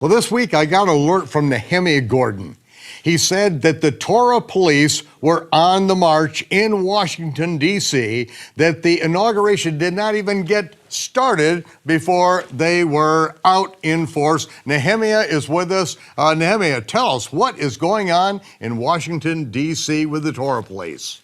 Well, this week I got an alert from Nehemia Gordon. He said that the Torah police were on the march in Washington, D.C., that the inauguration did not even get started before they were out in force. Nehemia is with us. Nehemia, tell us what is going on in Washington, D.C. with the Torah police.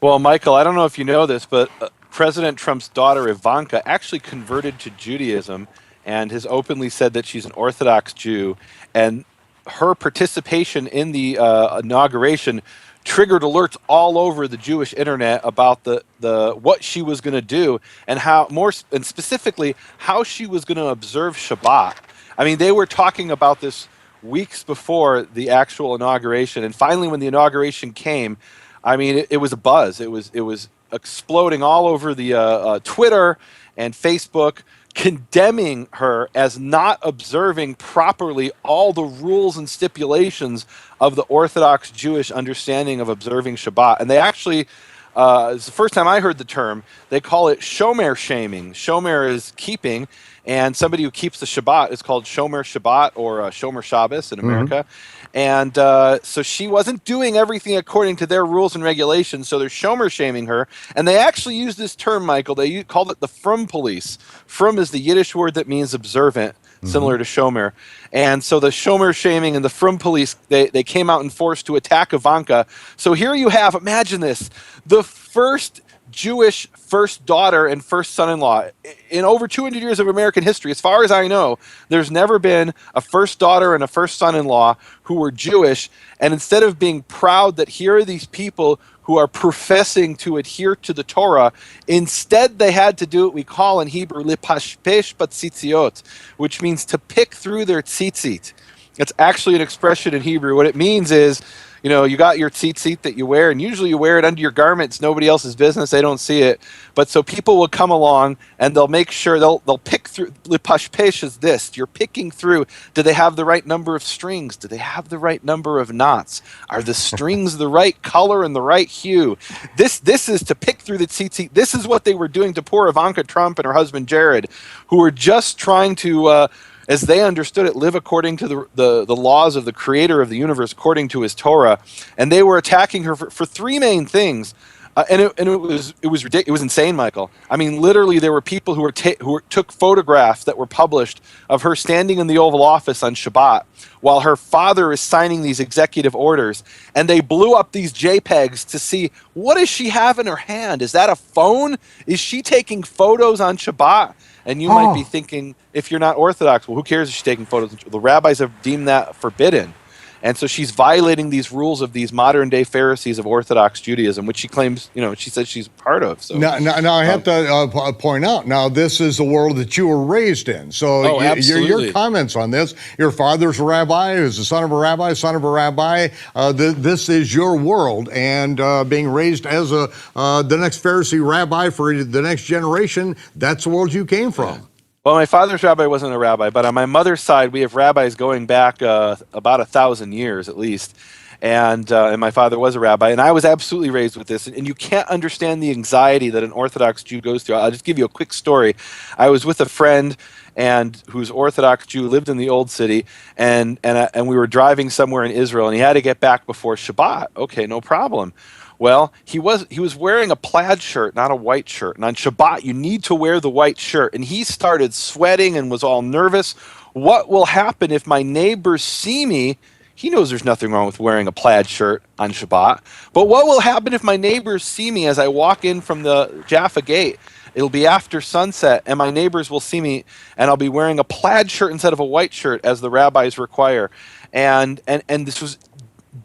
Well, Michael, I don't know if you know this, but President Trump's daughter, Ivanka, actually converted to Judaism and has openly said that she's an Orthodox Jew. And her participation in the inauguration triggered alerts all over the Jewish internet about the what she was going to do and and specifically how she was going to observe Shabbat. I mean, they were talking about this weeks before the actual inauguration, and finally, when the inauguration came, I mean, it was a buzz. It was exploding all over the Twitter and Facebook, condemning her as not observing properly all the rules and stipulations of the Orthodox Jewish understanding of observing Shabbat. And they actually, it's the first time I heard the term, they call it shomer shaming. Shomer is keeping, and somebody who keeps the Shabbat is called shomer Shabbat or shomer Shabbos in America. And so she wasn't doing everything according to their rules and regulations, so they're shomer shaming her. And they actually use this term, Michael. They called it the frum police. Frum is the Yiddish word that means observant, similar to shomer. And so the shomer shaming and the frum police, they came out in force to attack Ivanka. So here you have, imagine this, the first Jewish first daughter and first son-in-law. In over 200 years of American history, as far as I know, there's never been a first daughter and a first son-in-law who were Jewish, and instead of being proud that here are these people who are professing to adhere to the Torah, instead they had to do what we call in Hebrew lipashpesh batzitziot, which means to pick through their tzitzit. It's actually an expression in Hebrew. What it means is, you know, you got your tzitzit that you wear, and usually you wear it under your garments. Nobody else's business. They don't see it. But so people will come along, and they'll make sure they'll pick through. Lipashpesh is this. You're picking through. Do they have the right number of strings? Do they have the right number of knots? Are the strings the right color and the right hue? This is to pick through the tzitzit. This is what they were doing to poor Ivanka Trump and her husband Jared, who were just trying to as they understood it, live according to the laws of the creator of the universe, according to his Torah. And they were attacking her for three main things. It was insane, Michael. I mean, literally, there were people who took photographs that were published of her standing in the Oval Office on Shabbat while her father is signing these executive orders, and they blew up these JPEGs to see, what does she have in her hand? Is that a phone? Is she taking photos on Shabbat? And you might be thinking, if you're not Orthodox, well, who cares if she's taking photos? The rabbis have deemed that forbidden. And so she's violating these rules of these modern-day Pharisees of Orthodox Judaism, which she claims, you know, she says she's part of. So now I have to point out, now this is the world that you were raised in. So your comments on this, your father's a rabbi, who's the son of a rabbi, this is your world. And being raised as the next Pharisee rabbi for the next generation, that's the world you came from. Yeah. Well, my father's rabbi wasn't a rabbi, but on my mother's side, we have rabbis going back about 1,000 years at least. And my father was a rabbi, and I was absolutely raised with this. And you can't understand the anxiety that an Orthodox Jew goes through. I'll just give you a quick story. I was with a friend who's Orthodox Jew, lived in the old city, and we were driving somewhere in Israel, and he had to get back before Shabbat. Okay, no problem. Well, he was wearing a plaid shirt, not a white shirt. And on Shabbat, you need to wear the white shirt. And he started sweating and was all nervous. What will happen if my neighbors see me? He knows there's nothing wrong with wearing a plaid shirt on Shabbat. But what will happen if my neighbors see me as I walk in from the Jaffa gate? It'll be after sunset, and my neighbors will see me, and I'll be wearing a plaid shirt instead of a white shirt, as the rabbis require. And this was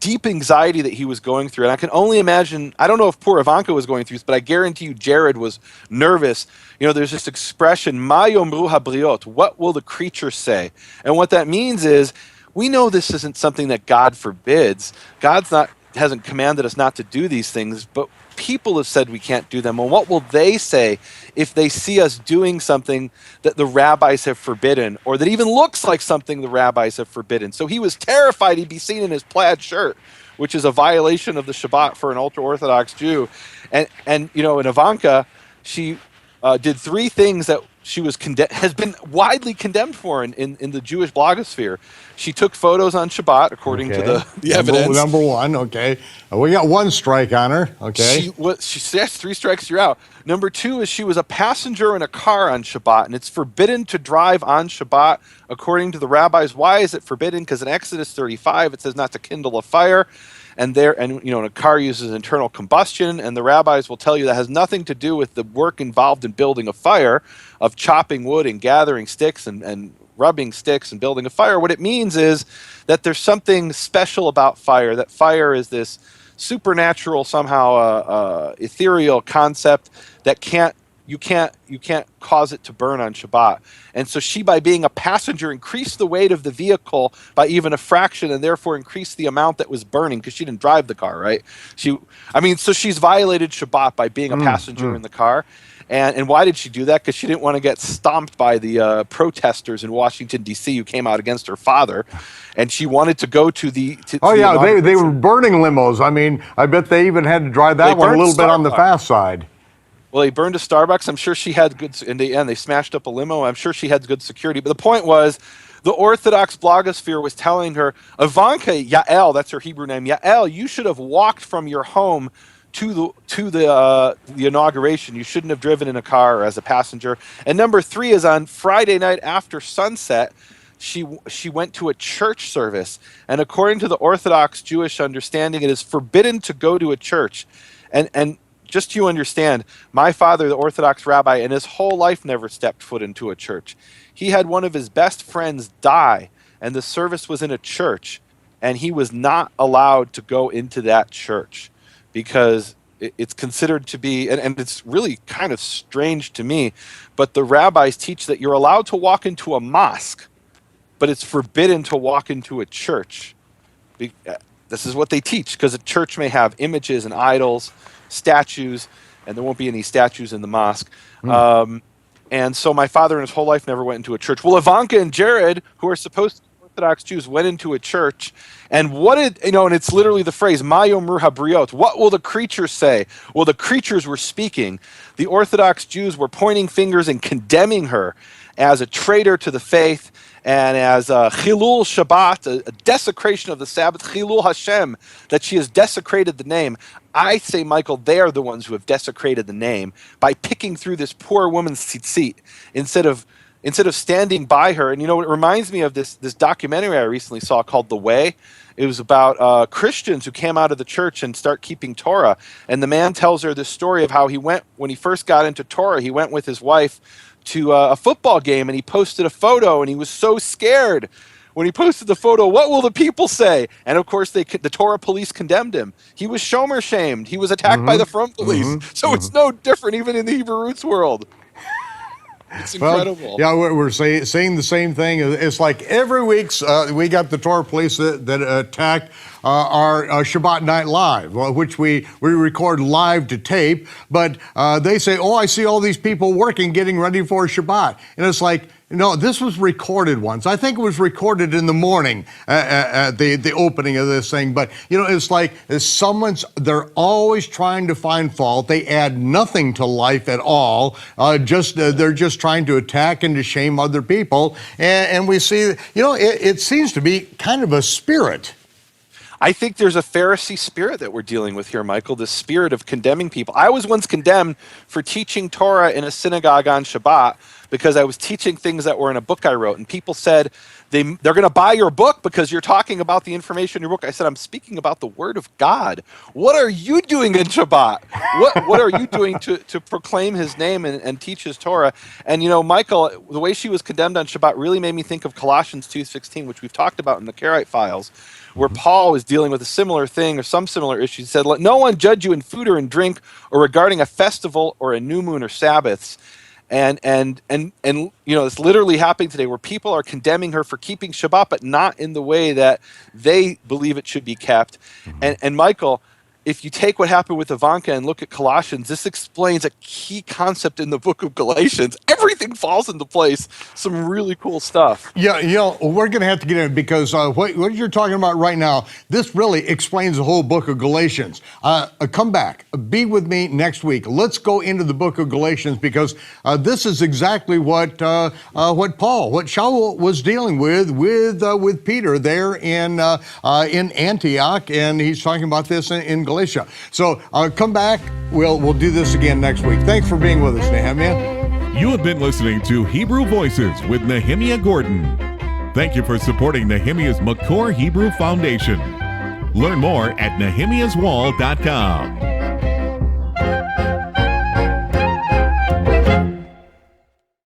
deep anxiety that he was going through. And I can only imagine, I don't know if poor Ivanka was going through this, but I guarantee you Jared was nervous. You know, there's this expression, Ma yomru habriot, what will the creatures say? And what that means is, we know this isn't something that God forbids. Hasn't commanded us not to do these things, but people have said we can't do them. Well, what will they say if they see us doing something that the rabbis have forbidden, or that even looks like something the rabbis have forbidden? So he was terrified he'd be seen in his plaid shirt, which is a violation of the Shabbat for an ultra-Orthodox Jew. And you know, in Ivanka, she did three things that has been widely condemned for in the Jewish blogosphere. She took photos on Shabbat, according to Okay. the evidence. Number one. Okay. We got one strike on her. Okay. She says 3 strikes, you're out. Number 2 is she was a passenger in a car on Shabbat, and it's forbidden to drive on Shabbat according to the rabbis. Why is it forbidden? Because in Exodus 35 it says not to kindle a fire, and a car uses internal combustion, and the rabbis will tell you that has nothing to do with the work involved in building a fire, of chopping wood and gathering sticks and rubbing sticks and building a fire. What it means is that there's something special about fire, that fire is this supernatural, somehow ethereal concept that you can't cause it to burn on Shabbat. And so she, by being a passenger, increased the weight of the vehicle by even a fraction, and therefore increased the amount that was burning, because she didn't drive the car, right? So she's violated Shabbat by being a passenger in the car. And why did she do that? Because she didn't want to get stomped by the protesters in Washington, D.C. who came out against her father. And she wanted to go to the... They were burning limos. I mean, I bet they even had to drive that one a little bit on the fast side. Well, they burned a Starbucks. I'm sure she had good... In the end, they smashed up a limo. I'm sure she had good security. But the point was, the Orthodox blogosphere was telling her, Ivanka, Yael, that's her Hebrew name, Yael, you should have walked from your home to the inauguration. You shouldn't have driven in a car or as a passenger. And number 3 is on Friday night after sunset, she went to a church service. And according to the Orthodox Jewish understanding, it is forbidden to go to a church. And just so you understand, my father, the Orthodox rabbi, in his whole life never stepped foot into a church. He had one of his best friends die, and the service was in a church, and he was not allowed to go into that church, because it's considered to be, and it's really kind of strange to me, but the rabbis teach that you're allowed to walk into a mosque, but it's forbidden to walk into a church. This is what they teach, because a church may have images and idols, statues, and there won't be any statues in the mosque. And so my father in his whole life never went into a church. Well, Ivanka and Jared, who are supposed to be Orthodox Jews, went into a church, and and it's literally the phrase, Ma yomru habriot, what will the creatures say? Well, the creatures were speaking. The Orthodox Jews were pointing fingers and condemning her as a traitor to the faith, and as Chilul Shabbat, a desecration of the Sabbath, Chilul Hashem, that she has desecrated the name. I say, Michael, they are the ones who have desecrated the name by picking through this poor woman's tzitzit instead of standing by her. And it reminds me of this documentary I recently saw called The Way. It was about Christians who came out of the church and start keeping Torah. And the man tells her this story of how he went, when he first got into Torah, he went with his wife to a football game, and he posted a photo, and he was so scared when he posted the photo. What will the people say? And of course, the Torah police condemned him. He was shomer shamed. He was attacked by the front police. So it's no different even in the Hebrew roots world. It's incredible. Well, yeah, we're saying the same thing. It's like every week we got the Torah police that attacked our Shabbat Night Live, which we record live to tape. But they say, oh, I see all these people working, getting ready for Shabbat. And it's like, no, this was recorded once. I think it was recorded in the morning at the opening of this thing. But, it's like they're always trying to find fault. They add nothing to life at all. They're just trying to attack and to shame other people. And we see, it seems to be kind of a spirit. I think there's a Pharisee spirit that we're dealing with here, Michael, the spirit of condemning people. I was once condemned for teaching Torah in a synagogue on Shabbat because I was teaching things that were in a book I wrote, and people said they're going to buy your book because you're talking about the information in your book. I said, I'm speaking about the Word of God. What are you doing in Shabbat? What are you doing to proclaim His name and teach His Torah? And Michael, the way she was condemned on Shabbat really made me think of Colossians 2:16, which we've talked about in the Karaite files, where Paul was dealing with a similar thing or some similar issue. He said, let no one judge you in food or in drink or regarding a festival or a new moon or Sabbaths. And it's literally happening today, where people are condemning her for keeping Shabbat, but not in the way that they believe it should be kept. And Michael, if you take what happened with Ivanka and look at Colossians, this explains a key concept in the book of Galatians. Everything falls into place. Some really cool stuff. Yeah, we're going to have to get in it because what you're talking about right now, this really explains the whole book of Galatians. Come back. Be with me next week. Let's go into the book of Galatians because this is exactly what Shaul was dealing with Peter there in Antioch, and he's talking about this in Galatia. So come back. We'll do this again next week. Thanks for being with us, Nehemia. You have been listening to Hebrew Voices with Nehemia Gordon. Thank you for supporting Nehemia's McCore Hebrew Foundation. Learn more at nehemiaswall.com.